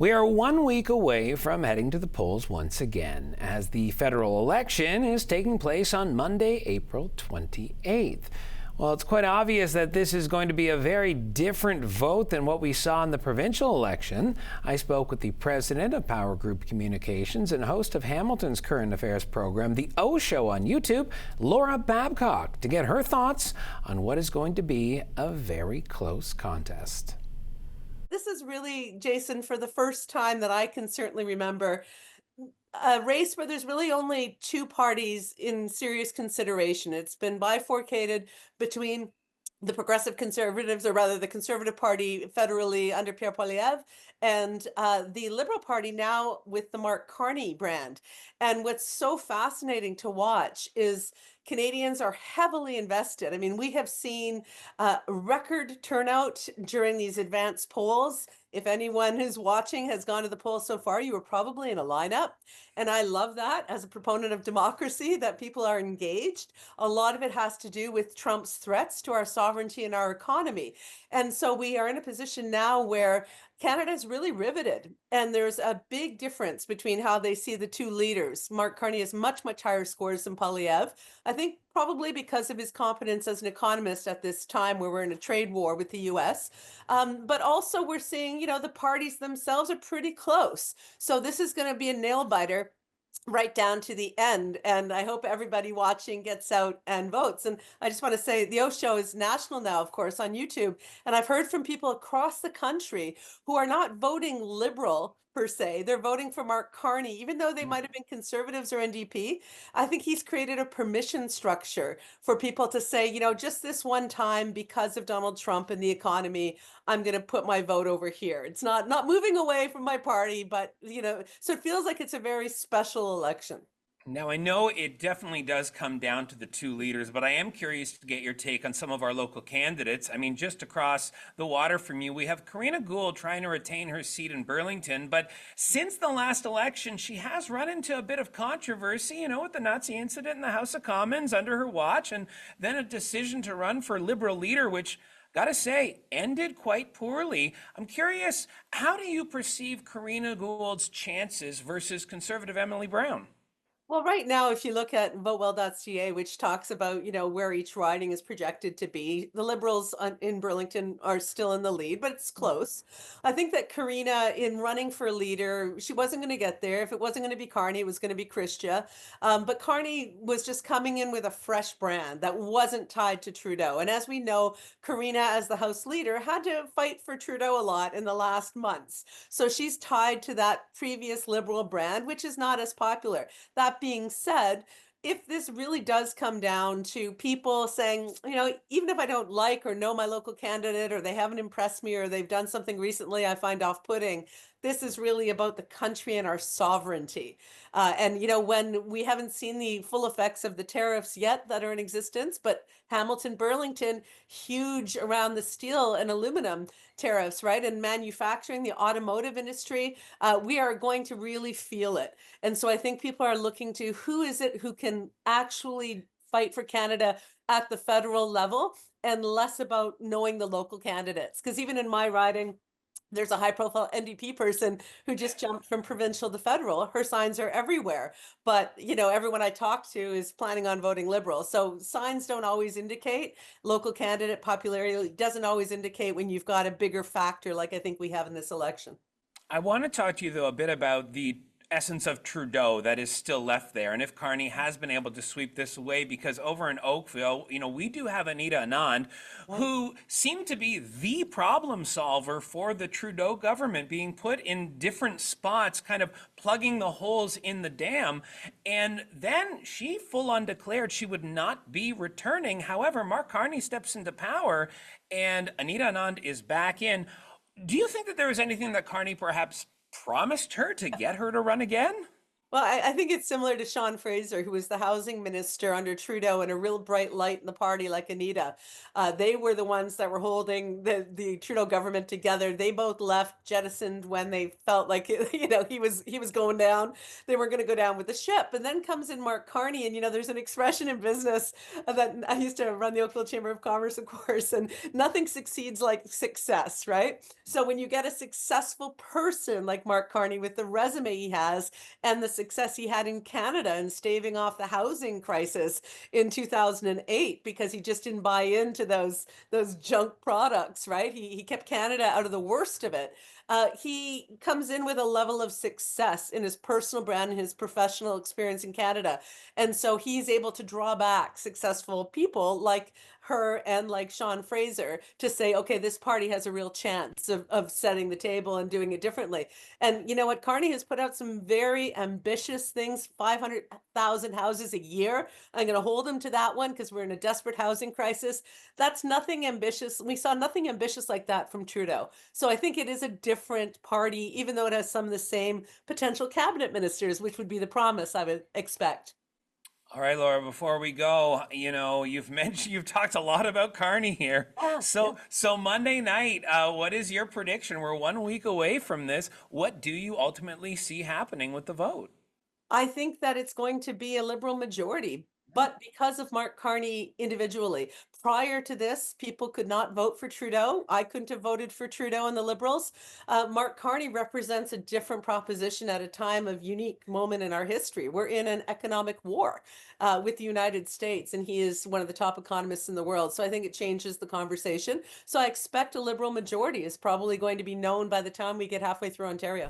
We are 1 week away from heading to the polls once again, as the federal election is taking place on Monday, April 28th. Well, it's quite obvious that this is going to be a very different vote than what we saw in the provincial election. I spoke with the president of Power Group Communications and host of Hamilton's current affairs program, The O Show on YouTube, Laura Babcock, to get her thoughts on what is going to be a very close contest. This is really, Jason, for the first time that I can certainly remember, a race where there's really only two parties in serious consideration. It's been bifurcated between the Progressive Conservatives, or rather the Conservative Party federally under Pierre Poilievre, and the Liberal Party now with the Mark Carney brand. And what's so fascinating to watch is Canadians are heavily invested. I mean, we have seen record turnout during these advanced polls. If anyone who's watching has gone to the polls so far, you were probably in a lineup. And I love that as a proponent of democracy, that people are engaged. A lot of it has to do with Trump's threats to our sovereignty and our economy. And so we are in a position now where Canada is really riveted. And there's a big difference between how they see the two leaders. Mark Carney has much, much higher scores than Poilievre. I think probably because of his competence as an economist at this time where we're in a trade war with the US. But also we're seeing, the parties themselves are pretty close. So this is going to be a nail biter right down to the end. And I hope everybody watching gets out and votes. And I just want to say the O Show is national now, of course, on YouTube. And I've heard from people across the country who are not voting Liberal per se. They're voting for Mark Carney, even though they might have been Conservatives or NDP. I think he's created a permission structure for people to say, just this one time, because of Donald Trump and the economy, I'm going to put my vote over here. It's not moving away from my party, but so it feels like it's a very special election. Now, I know it definitely does come down to the two leaders, but I am curious to get your take on some of our local candidates. I mean, just across the water from you, we have Karina Gould trying to retain her seat in Burlington. But since the last election, she has run into a bit of controversy, with the Nazi incident in the House of Commons under her watch, and then a decision to run for Liberal leader, which, gotta say, ended quite poorly. I'm curious, how do you perceive Karina Gould's chances versus Conservative Emily Brown? Well, right now, if you look at votewell.ca, which talks about, where each riding is projected to be, the Liberals in Burlington are still in the lead, but it's close. I think that Karina, in running for leader, she wasn't going to get there. If it wasn't going to be Carney, it was going to be Christia. But Carney was just coming in with a fresh brand that wasn't tied to Trudeau. And as we know, Karina, as the House leader, had to fight for Trudeau a lot in the last months. So she's tied to that previous Liberal brand, which is not as popular. That being said, if this really does come down to people saying, even if I don't like or know my local candidate, or they haven't impressed me, or they've done something recently I find off-putting, this is really about the country and our sovereignty. And, when we haven't seen the full effects of the tariffs yet that are in existence, but Hamilton, Burlington, huge around the steel and aluminum tariffs, right? And manufacturing, the automotive industry, we are going to really feel it. And so I think people are looking to who is it who can actually fight for Canada at the federal level, and less about knowing the local candidates. Because even in my riding, there's a high profile NDP person who just jumped from provincial to federal. Her signs are everywhere. But, everyone I talk to is planning on voting Liberal. So signs don't always indicate. Local candidate popularity doesn't always indicate when you've got a bigger factor like I think we have in this election. I want to talk to you, though, a bit about the essence of Trudeau that is still left there, and if Carney has been able to sweep this away, because over in Oakville, we do have Anita Anand, who seemed to be the problem solver for the Trudeau government, being put in different spots, kind of plugging the holes in the dam. And then she full on declared she would not be returning. However, Mark Carney steps into power and Anita Anand is back in. Do you think that there was anything that Carney perhaps promised her to get her to run again? Well, I think it's similar to Sean Fraser, who was the housing minister under Trudeau and a real bright light in the party like Anita. They were the ones that were holding the Trudeau government together. They both left, jettisoned when they felt like he was going down. They weren't going to go down with the ship. And then comes in Mark Carney, and there's an expression in business that I used to run the Oakville Chamber of Commerce, of course, and nothing succeeds like success, right? So when you get a successful person like Mark Carney with the resume he has and the success he had in Canada and staving off the housing crisis in 2008 because he just didn't buy into those junk products, right? He kept Canada out of the worst of it. He comes in with a level of success in his personal brand and his professional experience in Canada. And so he's able to draw back successful people like her and like Sean Fraser to say, okay, this party has a real chance of setting the table and doing it differently. And you know what? Carney has put out some very ambitious things, 500,000 houses a year. I'm going to hold him to that one because we're in a desperate housing crisis. That's nothing ambitious. We saw nothing ambitious like that from Trudeau. So I think it is a different party, even though it has some of the same potential cabinet ministers, which would be the promise I would expect. All right, Laura, before we go, you've talked a lot about Carney here. Yeah, So Monday night, what is your prediction? We're 1 week away from this. What do you ultimately see happening with the vote? I think that it's going to be a Liberal majority, but because of Mark Carney individually. Prior to this, people could not vote for Trudeau. I couldn't have voted for Trudeau and the Liberals. Mark Carney represents a different proposition at a time of unique moment in our history. We're in an economic war with the United States, and he is one of the top economists in the world. So I think it changes the conversation. So I expect a Liberal majority is probably going to be known by the time we get halfway through Ontario.